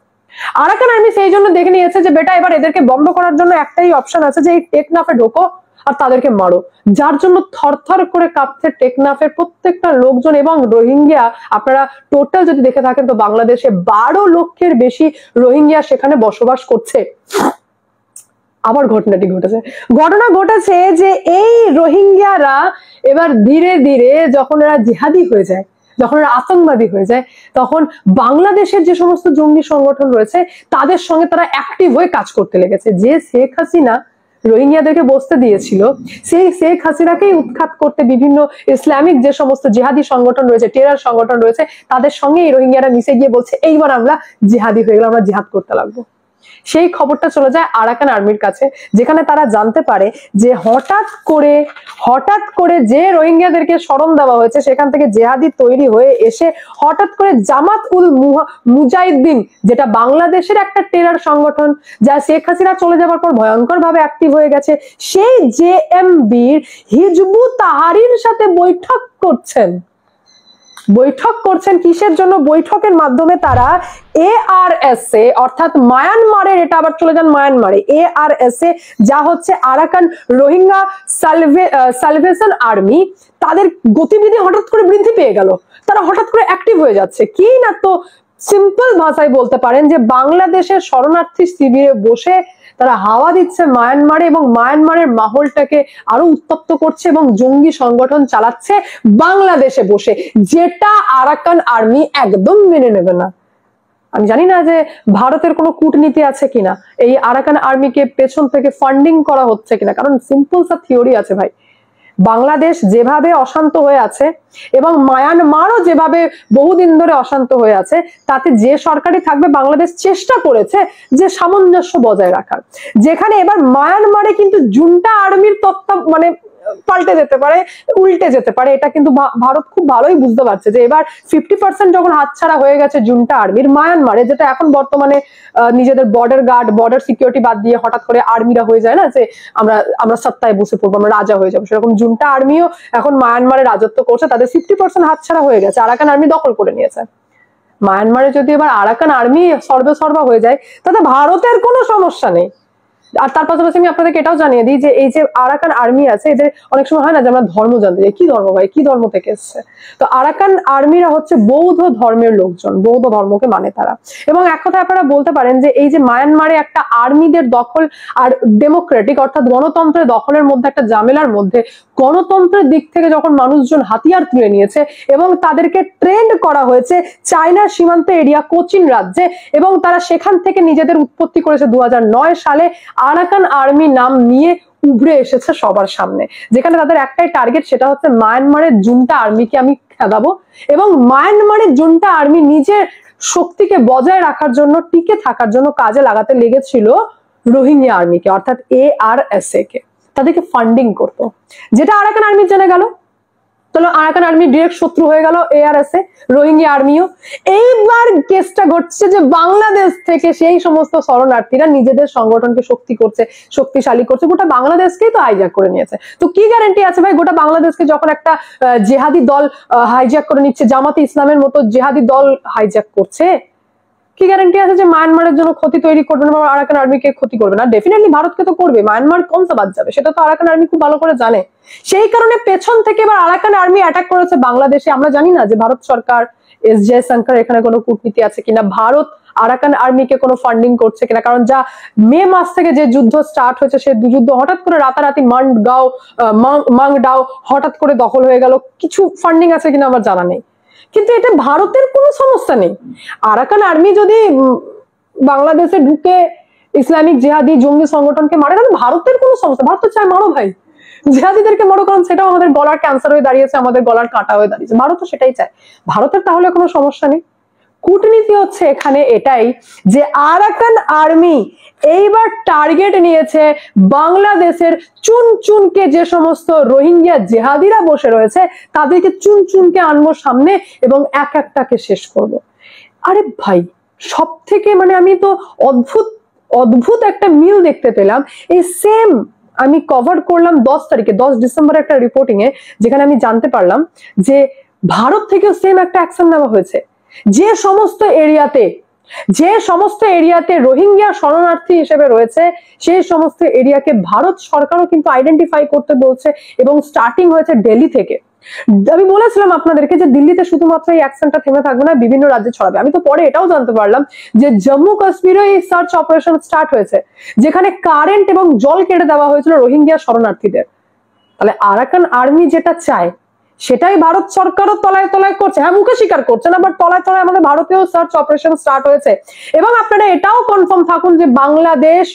আরাকান আর্মি সেই জন্য দেখে নিয়েছে যে বেটা এবার এদেরকে বন্ধ করার জন্য একটাই অপশন আছে যে এই টেকনাফে ঢোকো আর তাদেরকে মারো, যার জন্য থরথর করে কাঁপছে টেকনাফের প্রত্যেকটা লোকজন। এবং রোহিঙ্গিয়া আপনারা টোটাল যদি দেখে থাকেন তো বাংলাদেশে 12 লক্ষের বেশি রোহিঙ্গিয়া সেখানে বসবাস করছে। আবার ঘটনা ঘটেছে যে এই রোহিঙ্গিয়ারা এবার ধীরে ধীরে যখন এরা জিহাদি হয়ে যায়, যখন এরা আতঙ্কবাদী হয়ে যায়, তখন বাংলাদেশের যে সমস্ত জঙ্গি সংগঠন রয়েছে তাদের সঙ্গে তারা অ্যাক্টিভ হয়ে কাজ করতে লেগেছে। যে শেখ হাসিনা রোহিঙ্গিয়াদেরকে বসতে দিয়েছিল, সেই শেখ হাসিনাকেই উৎখাত করতে বিভিন্ন ইসলামিক যে সমস্ত জিহাদি সংগঠন রয়েছে, টেরর সংগঠন রয়েছে, তাদের সঙ্গে এই রোহিঙ্গিয়ারা মিশে গিয়ে বলছে এইবার আমরা জিহাদি হয়ে গেলাম, আমরা জিহাদ করতে লাগবো। সেই খবরটা চলে যায় আরাকান আর্মির কাছে, যেখানে তারা জানতে পারে যে হঠাৎ করে যে রোহিঙ্গিয়াদেরকে শরণ দেওয়া হয়েছে সেখান থেকে জেহাদি তৈরি হয়ে এসে হঠাৎ করে জামাত উল মুজাহিদ্দিন, যেটা বাংলাদেশের একটা টেরর সংগঠন যা শেখ হাসিনা চলে যাওয়ার পর ভয়ঙ্কর ভাবে অ্যাক্টিভ হয়ে গেছে, সেই জেএমবির হিজবুত তাহরির সাথে বৈঠক করছেন। কিসের জন্য? বৈঠকের মাধ্যমে তারা এআরএসএ অর্থাৎ মায়ানমারের, এটা আবার চলে যান মায়ানমারে, এআরএসএ যা হচ্ছে আরাকান রোহিঙ্গা সালভেশন আর্মি, তাদের গতিবিধি হঠাৎ করে বৃদ্ধি পেয়ে গেল, তারা হঠাৎ করে অ্যাক্টিভ হয়ে যাচ্ছে। কি না তো সিম্পল ভাষায় বলতে পারেন যে বাংলাদেশের শরণার্থী শিবিরে বসে তারা হাওয়া দিচ্ছে মায়ানমারে এবং মায়ানমারের মাহলটাকে আরো উত্তপ্ত করছে এবং জঙ্গি সংগঠন চালাচ্ছে বাংলাদেশে বসে, যেটা আরাকান আর্মি একদম মেনে নেবে না। আমি জানি না যে ভারতের কোনো কূটনীতি আছে কিনা, এই আরাকান আর্মিকে পেছন থেকে ফান্ডিং করা হচ্ছে কিনা, কারণ সিম্পল সা থিওরি আছে ভাই। বাংলাদেশ যেভাবে অশান্ত হয়ে আছে এবং মায়ানমারও যেভাবে বহুদিন ধরে অশান্ত হয়ে আছে, তাতে যে সরকারই থাকবে বাংলাদেশ চেষ্টা করেছে যে সামঞ্জস্য বজায় রাখার। যেখানে এবার মায়ানমারে কিন্তু জুন্টা আর্মির মানে পাল্টে যেতে পারে, উল্টে যেতে পারে, এটা কিন্তু ভারত খুব ভালোই বুঝতে পারছে যে এবার 50% যখন হাতছাড়া হয়ে গেছে জুন্টা আর্মির মায়ানমারে, যেটা এখন বর্তমানে নিজেদের বর্ডার সিকিউরিটি বাদ দিয়ে হঠাৎ করে আর্মিরা হয়ে যায় না যে আমরা সত্তায় বসে পড়বো, আমরা রাজা হয়ে যাবো, সেরকম জুন্টা আর্মিও এখন মায়ানমারে রাজত্ব করছে, তাদের 50% হাতছাড়া হয়ে গেছে, আরাকান আর্মি দখল করে নিয়েছে। মায়ানমারে যদি এবার আরাকান আর্মি সর্বসর্বা হয়ে যায় তাতে ভারতের কোনো সমস্যা নেই। আর তার পাশাপাশি আমি আপনাদেরকে এটাও জানিয়ে দিই যে এই যে আরাকান আর্মি আছে, এদের অনেক সময় হয় না যে আমরা ধর্ম জানতে চাই, কি ধর্ম ভাই, কি ধর্ম থেকে এসছে, তো আরাকান আর্মিরা হচ্ছে বৌদ্ধ ধর্মের লোকজন, বৌদ্ধ ধর্মকে মানে তারা। এবং এক কথায় আপনারা বলতে পারেন যে এই যে মায়ানমারে একটা আর্মিদের দখল আর ডেমোক্রেটিক অর্থাৎ গণতন্ত্রের দখলের মধ্যে একটা ঝামেলার মধ্যে, গণতন্ত্রের দিক থেকে যখন মানুষজন হাতিয়ার তুলে নিয়েছে এবং তাদেরকে ট্রেন্ড করা হয়েছে চায়নার সীমান্ত এরিয়া কোচিন রাজ্যে, এবং তারা সেখান থেকে নিজেদের উৎপত্তি করেছে 2009 সালে, আরাকান আর্মি নাম নিয়ে উভরে এসেছে সবার সামনে, যেখানে তাদের একটাই টার্গেট, সেটা হচ্ছে মায়ানমারের জুন্টা আর্মিকে আমি খেদাবো এবং মায়ানমারের জুন্টা আর্মি নিজের শক্তিকে বজায় রাখার জন্য, টিকে থাকার জন্য কাজে লাগাতে লেগেছিল রোহিঙ্গিয়া আর্মিকে অর্থাৎ এআরএসএ কে, তাদেরকে ফান্ডিং করতো, যেটা আরাকান আর্মি জেনে গেল। তাহলে আরাকান আর্মি ডিরেক্ট শত্রু হয়ে গেল এআরএস এ, রোহিঙ্গা আর্মিও। এইবার কেসটা ঘটছে যে বাংলাদেশ থেকে সেই সমস্ত শরণার্থীরা নিজেদের সংগঠনকে শক্তিশালী করছে, গোটা বাংলাদেশকেই তো হাইজ্যাক করে নিয়েছে। তো কি গ্যারান্টি আছে ভাই, গোটা বাংলাদেশকে যখন একটা জেহাদি দল হাইজ্যাক করে নিচ্ছে, জামাতে ইসলামের মতো জেহাদি দল হাইজ্যাক করছে, কি গ্যারান্টি আছে যে মায়ানমারের জন্য ক্ষতি তৈরি করবে না বা আরাকান আর্মিকে ক্ষতি করবে না? ডেফিনেটলি ভারতকে তো করবে, মায়ানমার কোন সা বাদ যাবে, সেটা তো আরাকান আর্মি খুব ভালো করে জানে। সেই কারণে পেছন থেকে এবার আরাকান আর্মি অ্যাটাক করেছে বাংলাদেশে। আমরা জানি না যে ভারত সরকার, এস জয়শঙ্কর এখানে কোনো কূটনীতি আছে কিনা, ভারত আরাকান আর্মিকে কোনো ফান্ডিং করছে কিনা, কারণ যা মে মাস থেকে যে যুদ্ধ স্টার্ট হয়েছে, সেই যুদ্ধ হঠাৎ করে রাতারাতি মাংডাও হঠাৎ করে দখল হয়ে গেল, কিছু ফান্ডিং আছে কিনা আমার জানা নেই। কিন্তু এটা ভারতের কোনো সমস্যা নেই। আরাকান আর্মি যদি বাংলাদেশে ঢুকে ইসলামিক জেহাদি জঙ্গি সংগঠনকে মারে, তাহলে ভারতের কোনো সমস্যা, ভারত তো চায় মারো ভাই, জেহাদিদেরকে মারো, কারণ সেটাও আমাদের গলার ক্যান্সার হয়ে দাঁড়িয়েছে, আমাদের গলার কাঁটা হয়ে দাঁড়িয়েছে, ভারত তো সেটাই চায়। ভারতের তাহলে কোনো সমস্যা নেই। কূটনীতি হচ্ছে এখানে এটাই যে আরাকান আর্মি এইবার টার্গেট নিয়েছে বাংলাদেশের চুনচুনকে, যে সমস্ত রোহিঙ্গা জেহাদিরা বসে রয়েছে তাদেরকে চুনচুনকে আনবো সামনে এবং এক একটাকে শেষ করব। আরে ভাই, সব থেকে মানে আমি তো অদ্ভুত একটা মিল দেখতে পেলাম। এই সেম আমি কভার করলাম 10 তারিখে, 10 ডিসেম্বর একটা রিপোর্টিং এ, যেখানে আমি জানতে পারলাম যে ভারত থেকেও সেম একটা অ্যাকশন নেওয়া হয়েছে। যে সমস্ত এরিয়াতে রোহিঙ্গা শরণার্থী হিসেবে রয়েছে, সেই সমস্ত এরিয়াকে ভারত সরকারও কিন্তু আইডেন্টিফাই করতে বলছে এবং স্টার্টিং হয়েছে দিল্লি থেকে। আমি বলেছিলাম আপনাদেরকে যে দিল্লিতে শুধুমাত্র এই অ্যাকশনটা থেমে থাকবে না, বিভিন্ন রাজ্যে ছড়াবে। আমি তো পরে এটাও জানতে পারলাম যে জম্মু কাশ্মীরে এই সার্চ অপারেশন স্টার্ট হয়েছে, যেখানে কারেন্ট এবং জল কেটে দেওয়া হয়েছিল রোহিঙ্গা শরণার্থীদের। তাহলে আরাকান আর্মি যেটা চায় সেটাই ভারত সরকারও তলায় তলায় করছে। হ্যাঁ, মুখে স্বীকার করছে না, বাট তলায় তলায় আমাদের ভারতীয় সার্চ অপারেশন স্টার্ট হয়েছে। এবং আপনারা এটাও কনফার্ম থাকুন যে বাংলাদেশ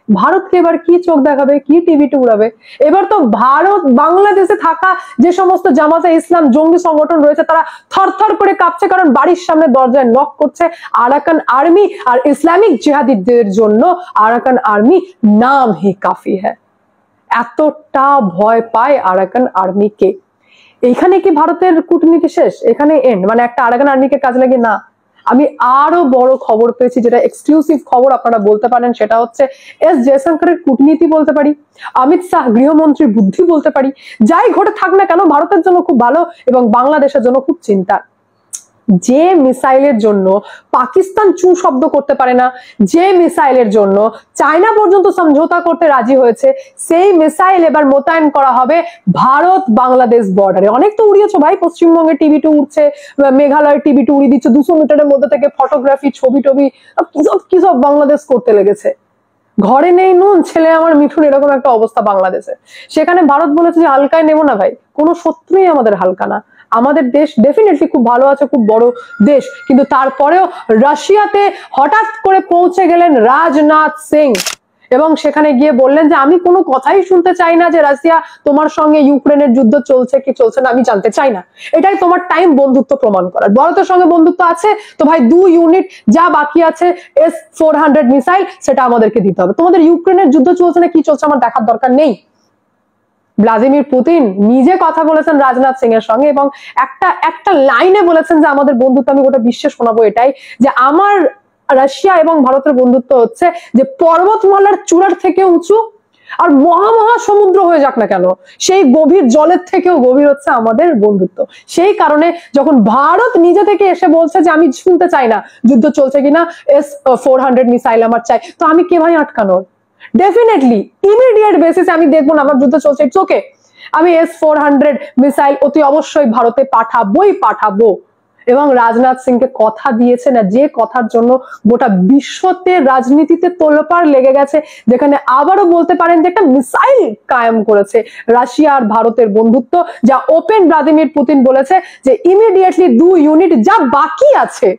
ভারতকে এবার কি চোখ দেখাবে, কি টিভিতে উড়াবে। এবার তো ভারত বাংলাদেশে থাকা যে সমস্ত জামাতে ইসলাম জঙ্গি সংগঠন রয়েছে তারা থরথর করে কাঁপছে, কারণ বাড়ির সামনে দরজায় নক করছে আরাকান আর্মি। আর ইসলামিক জিহাদিদের জন্য আরাকান আর্মি নাম হি কাফি হ্যায়। এতটা ভয় পায় আরাকান আর্মিকে। এখানে কি ভারতের কূটনীতি শেষ? এখানে এন্ড, মানে একটা আরাকান আর্মিকে কাজ লাগে না। আমি আরো বড় খবর পেয়েছি, যেটা এক্সক্লুসিভ খবর আপনারা বলতে পারেন, সেটা হচ্ছে এস জয়শঙ্করের কূটনীতি বলতে পারি, অমিত শাহ গৃহমন্ত্রীর বুদ্ধি বলতে পারি। যাই ঘটে থাক না কেন, ভারতের জন্য খুব ভালো এবং বাংলাদেশের জন্য খুব চিন্তা। যে মিসাইলের জন্য পাকিস্তান চু শব্দ করতে পারে না, যে মিসাইলের জন্য চায়না পর্যন্ত সমঝোতা করতে রাজি হয়েছে, সেই মিসাইল এবার মোতায়েন করা হবে ভারত বাংলাদেশ বর্ডারে। অনেক তো উড়িয়েছো ভাই, পশ্চিমবঙ্গে টিভি2 উঠছে, মেঘালয়ের টিভি2 উড়িয়ে দিচ্ছে, 200 মিটারের মধ্যে থেকে ফটোগ্রাফি, ছবি টবি কি সব বাংলাদেশ করতে লেগেছে। ঘরে নেই নুন, ছেলে আমার মিঠুন, এরকম একটা অবস্থা বাংলাদেশে। সেখানে ভারত বলেছে যে হালকায় নেবো না ভাই, কোনো শত্রুই আমাদের হালকা না। আমাদের দেশ ডেফিনেটলি খুব ভালো আছে, খুব বড় দেশ, কিন্তু তারপরেও রাশিয়াতে হঠাৎ করে পৌঁছে গেলেন রাজনাথ সিং এবং সেখানে গিয়ে বললেন যে আমি কোনো কথাই শুনতে চাই না যে রাশিয়া তোমার সঙ্গে ইউক্রেনের যুদ্ধ চলছে কি চলছে না, আমি জানতে চাই না। এটাই তোমার টাইম বন্ধুত্ব প্রমাণ করার। ভারতের সঙ্গে বন্ধুত্ব আছে তো ভাই 2 ইউনিট যা বাকি আছে S-400 মিসাইল, সেটা আমাদেরকে দিতে হবে। তোমাদের ইউক্রেনের যুদ্ধ চলছে না কি চলছে আমার দেখার দরকার নেই। ভ্লাদিমির পুতিন নিজে কথা বলেছেন রাজনাথ সিং এর সঙ্গে এবং একটা লাইনে বলেছেন যে আমাদের বন্ধুত্ব, আমি গোটা বিশ্বে শোনাবো এটাই, যে আমার রাশিয়া এবং ভারতের বন্ধুত্ব হচ্ছে যে পর্বতমালার চূড়ার থেকে উঁচু আর মহা সমুদ্র হয়ে যাক না কেন, সেই গভীর জলের থেকেও গভীর হচ্ছে আমাদের বন্ধুত্ব। সেই কারণে যখন ভারত নিজে থেকে এসে বলছে যে আমি শুনতে চাই না যুদ্ধ চলছে কিনা, S-400 মিসাইল আমার চাই, তো আমি কে ভাই আটকানোর? ডেফিনেটলি ইমিডিয়েট বেসিসে আমি দেখবো না আমার যুদ্ধ চলছে, ইটস ওকে, আমি S-400 মিসাইল অতি অবশ্যই ভারতে পাঠাবো। এবং রাজনাথ সিংকে কথা দিয়েছে না, যে কথার জন্য গোটা বিশ্বতে রাজনীতিতে তোলপাড় লেগে গেছে, যেখানে আবারও বলতে পারেন যে একটা মিসাইল কায়েম করেছে রাশিয়া আর ভারতের বন্ধুত্ব, যা ওপেন ভ্লাদিমির পুতিন বলেছে যে ইমিডিয়েটলি 2 ইউনিট যা বাকি আছে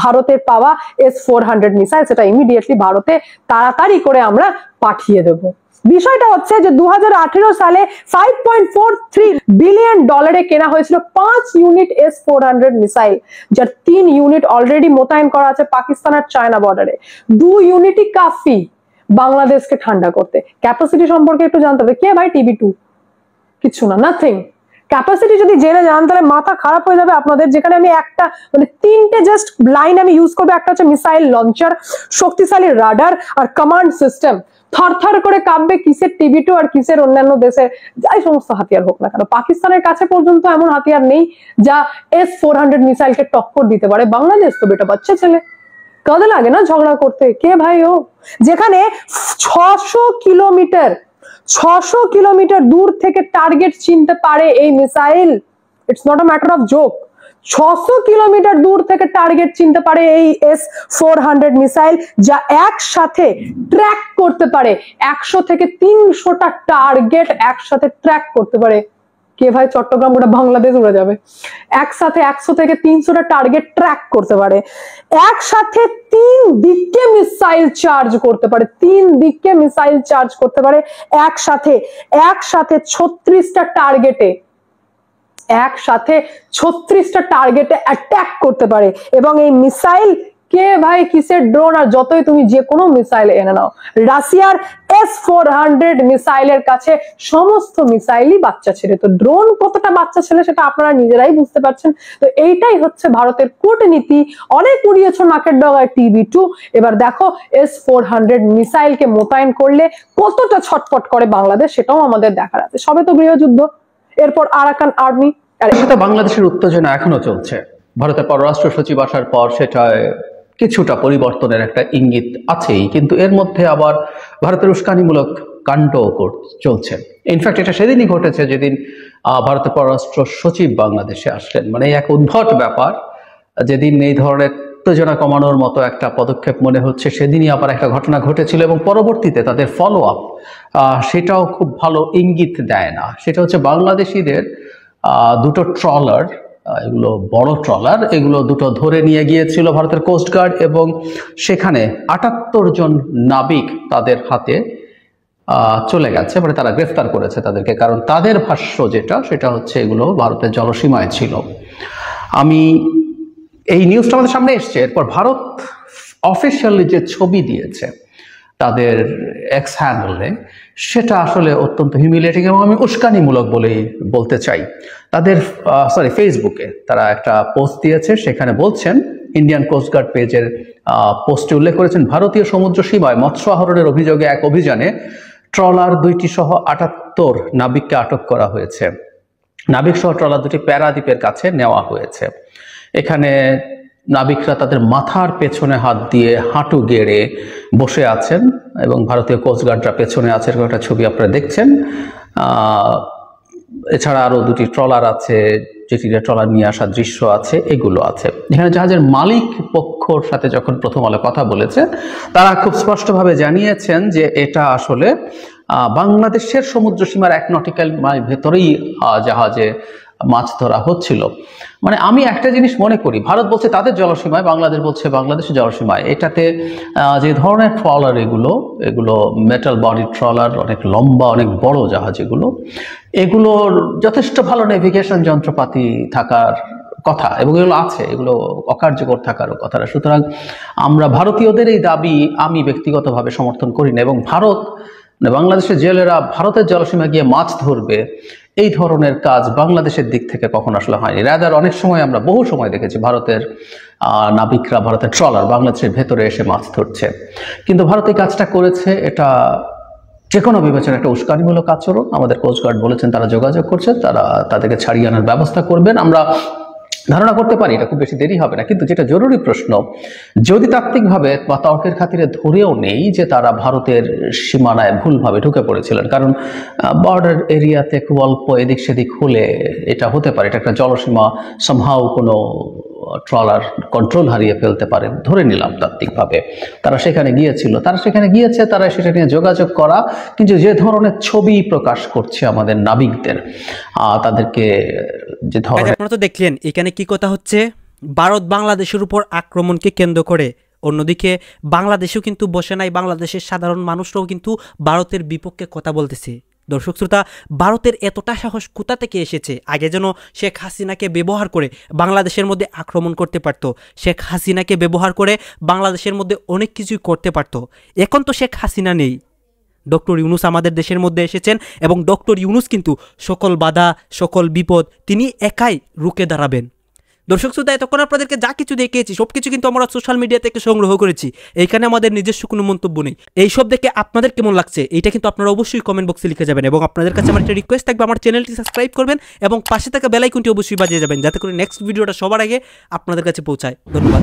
ভারতের পাওয়া S-400 মিসাইল, সেটা ইমিডিয়েটলি ভারতে তাড়াতাড়ি করে আমরা পাঠিয়ে দেব। বিষয়টা হচ্ছে যে 2018 সালে $5.43 বিলিয়ন কেনা হয়েছিল 5 ইউনিট S-400 মিসাইল, যার 3 ইউনিট অলরেডি মোতায়েন করা আছে পাকিস্তান আর চায়না বর্ডারে। 2 ইউনিটই কাফি বাংলাদেশকে ঠান্ডা করতে। ক্যাপাসিটি সম্পর্কে একটু জানতে হবে। কে ভাই টিভি2? কিছু না, নাথিং। ক্যাপাসিটি যদি জেনে যান তাহলে মাথা খারাপ হয়ে যাবে আপনাদের। যেখানে আমি একটা মানে 3টে জাস্ট লাইন আমি ইউজ করবো। একটা হচ্ছে মিসাইল লঞ্চার, শক্তিশালী রাডার আর কমান্ড সিস্টেম। থরথর করে কাঁপবে কিসের TB2 আর কিসের অন্যান্য দেশের যাই সমস্ত হাতিয়ার হোক না কেন। পাকিস্তানের কাছে পর্যন্ত এমন হাতিয়ার নেই যা S-400 মিসাইলকে টক্কর দিতে পারে। বাংলাদেশ তো বেটা বাচ্চা ছেলে, কাঁদে লাগে না ঝগড়া করতে, কে ভাই ও? যেখানে 600 কিলোমিটার দূর থেকে টার্গেট চিনতে পারে এই missile. It's not a matter of joke. 600 kilometre দূর থেকে টার্গেট চিনতে পারে এই S-400 মিসাইল, যা একসাথে ট্র্যাক করতে পারে 100 থেকে 300টা টার্গেট একসাথে ট্র্যাক করতে পারে। কে ভাই? চট্টগ্রাম গোটা বাংলাদেশ উড়ে যাবে। একসাথে 100 থেকে 300টা টার্গেট ট্র্যাক করতে পারে, একসাথে 3 দিকে মিসাইল চার্জ করতে পারে, 3 দিকে মিসাইল চার্জ করতে পারে একসাথে 36টা টার্গেটে, একসাথে 36টা টার্গেটে অ্যাটাক করতে পারে। এবং এই মিসাইল কে ভাই? কিসের ড্রোন আর যতই তুমি যে কোনো মিসাইল এনে নাও, রাশিয়ার S-400 মিসাইলের কাছে সমস্ত মিসাইলই বাচ্চা ছেলে। তো ড্রোন কতটা বাচ্চা ছেলে সেটা আপনারা নিজেরাই বুঝতে পারছেন। তো এইটাই হচ্ছে ভারতের কূটনীতি। অনেক উড়িয়েছো নাকের ডগায় TB2, এবার দেখো S-400 মিসাইলকে মোতায়েন করলে কতটা ছটফট করে বাংলাদেশ, সেটাও আমাদের দেখার আছে। সবে তো গৃহযুদ্ধ, এরপর আরাকান আর্মি, আর সেটা বাংলাদেশের উত্তেজনা এখনো চলছে। ভারতের পররাষ্ট্র সচিব আসার পর সেটা কিছুটা পরিবর্তনের একটা ইঙ্গিত আছেই, কিন্তু এর মধ্যে আবার ভারতের উস্কানিমূলক কাণ্ড চলছে। ইনফ্যাক্ট এটা সেদিনই ঘটেছে যেদিন ভারতের পররাষ্ট্র সচিব বাংলাদেশে আসলেন। মানে এক উদ্ভট ব্যাপার, যেদিন এই ধরনের উত্তেজনা কমানোর মতো একটা পদক্ষেপ মনে হচ্ছে সেদিনই আবার একটা ঘটনা ঘটেছিল, এবং পরবর্তীতে তাদের ফলো আপ সেটাও খুব ভালো ইঙ্গিত দেয় না। সেটা হচ্ছে বাংলাদেশিদের দুটো ট্রলার, এগুলো বড় ট্রলার, এগুলো দুটো ধরে নিয়ে গিয়েছিল ভারতের কোস্টগার্ড, এবং সেখানে 78 জন নাবিক তাদের হাতে চলে গেছে। মানে তারা গ্রেফতার করেছে তাদেরকে, কারণ তাদের ভাষ্য সেটা হচ্ছে এগুলো ভারতের জলসীমায় ছিল। আমি এই নিউজটা আমাদের সামনে এসছে, এরপর ভারত অফিসিয়ালি যে ছবি দিয়েছে তাদের এক্স হ্যান্ডেলে, সেটা আসলে অত্যন্ত হিউমিলিয়েটিং এবং আমি উস্কানিমূলক বলেই বলতে চাই। তাদের ফেসবুকে তারা একটা পোস্ট দিয়েছে, সেখানে বলছেন, ইন্ডিয়ান কোস্টগার্ড পেজের পোস্টে উল্লেখ করেছেন, ভারতীয় সমুদ্র সীমায় মৎস্য আহরণের অভিযোগে এক অভিযানে ট্রলার 2টি সহ 78 নাবিককে আটক করা হয়েছে। নাবিক সহ ট্রলার 2টি প্যারাদ্বীপের কাছে নেওয়া হয়েছে। এখানে নাবিকরা তাদের মাথার পেছনে হাত দিয়ে হাঁটু গেড়ে বসে আছেন এবং ভারতীয় কোস্টগার্ডরা পেছনে আছে, এরকম একটা ছবি আপনারা দেখছেন। এছাড়া আরো 2টি ট্রলার আছে, যেটিতে ট্রলার নিয়ে আসা দৃশ্য আছে, এগুলো আছে। এখানে জাহাজের মালিক পক্ষর সাথে যখন প্রথম আলো কথা বলেছে, তারা খুব স্পষ্টভাবে জানিয়েছেন যে এটা আসলে বাংলাদেশের সমুদ্র সীমার 1 নটিক্যাল মাইল ভেতরেই জাহাজে মাছ ধরা হচ্ছিল। মানে আমি একটা জিনিস মনে করি, ভারত বলছে তাদের জলসীমায়, বাংলাদেশ বলছে বাংলাদেশের জলসীমায়। এটাতে যে ধরনের ট্রলার এগুলো মেটাল বডি ট্রলার, অনেক লম্বা, অনেক বড় জাহাজ, এগুলোর যথেষ্ট ভালো নেভিগেশন যন্ত্রপাতি থাকার কথা, এবং এগুলো আছে, এগুলো অকার্যকর থাকারও কথা। সুতরাং আমরা ভারতীয়দের এই দাবি আমি ব্যক্তিগতভাবে সমর্থন করি না, এবং বাংলাদেশের জেলেরা ভারতের জলসীমায় গিয়ে মাছ ধরবে, এই ধরনের কাজ বাংলাদেশের দিক থেকে কখনো আসলে হয়নি। রাদার অনেক সময় আমরা বহু সময় দেখেছি ভারতের নাবিকরা, ভারতের ট্রলার বাংলাদেশের ভেতরে এসে মাছ ধরছে, কিন্তু ভারত এই কাজটা করেছে, এটা যে কোনো বিবেচনা একটা উস্কানিমূলক আচরণ। আমাদের কোস্টগার্ড বলেছেন তারা যোগাযোগ করছে, তারা তাদেরকে ছাড়িয়ে আনার ব্যবস্থা করবেন। আমরা ধারণা করতে পারি এটা খুব বেশি দেরি হবে না, কিন্তু যেটা জরুরি প্রশ্ন, যদি তাত্ত্বিকভাবে বা তর্কের খাতিরে ধরেও নেই যে তারা ভারতের সীমানায় ভুলভাবে ঢুকে পড়েছিলেন, কারণ বর্ডার এরিয়াতে খুব অল্প এদিক সেদিক হলে এটা হতে পারে, এটা একটা জলসীমা, সামহাও কোনো ট্রলার কন্ট্রোল হারিয়ে ফেলতে পারে, ধরে নিলাম তাত্ত্বিকভাবে তারা সেখানে গিয়েছিল, তারা সেখানে গিয়েছে, তারা সেটা নিয়ে যোগাযোগ করা। কিন্তু যে ধরনের ছবি প্রকাশ করছে আমাদের নাবিকদের, তাদেরকে যে ধরনের, আপনারা তো দেখলেন এখানে কি কথা হচ্ছে, ভারত বাংলাদেশের উপর আক্রমণকে কেন্দ্র করে। অন্যদিকে বাংলাদেশেও কিন্তু বসে নাই, বাংলাদেশের সাধারণ মানুষরাও কিন্তু ভারতের বিপক্ষে কথা বলতেছে। দর্শক শ্রোতা, ভারতের এতটা সাহস কোথা থেকে এসেছে? আগে যেন শেখ হাসিনাকে ব্যবহার করে বাংলাদেশের মধ্যে আক্রমণ করতে পারত, শেখ হাসিনাকে ব্যবহার করে বাংলাদেশের মধ্যে অনেক কিছুই করতে পারত। এখন তো শেখ হাসিনা নেই, ডক্টর ইউনূস আমাদের দেশের মধ্যে এসেছেন এবং ডক্টর ইউনূস কিন্তু সকল বাধা সকল বিপদ তিনি একাই রুখে দাঁড়াবেন। দর্শক শ্রোতা, এতক্ষণ আপনাদেরকে যা কিছু দেখিয়েছি সবকিছু কিন্তু আমরা সোশ্যাল মিডিয়া থেকে সংগ্রহ করেছি, এইখানে আমাদের নিজস্ব কোনো মন্তব্য নেই। এইসব দেখে আপনাদের কেমন লাগছে এইটা কিন্তু আপনারা অবশ্যই কমেন্ট বক্সে লিখে যাবেন এবং আপনাদের কাছে আমার একটা রিকোয়েস্ট থাকবে, আমার চ্যানেলটি সাবস্ক্রাইব করবেন এবং পাশে থাকা বেল আইকনটি অবশ্যই বাজিয়ে যাবেন যাতে করে নেক্সট ভিডিওটা সবার আগে আপনাদের কাছে পৌঁছায়। ধন্যবাদ।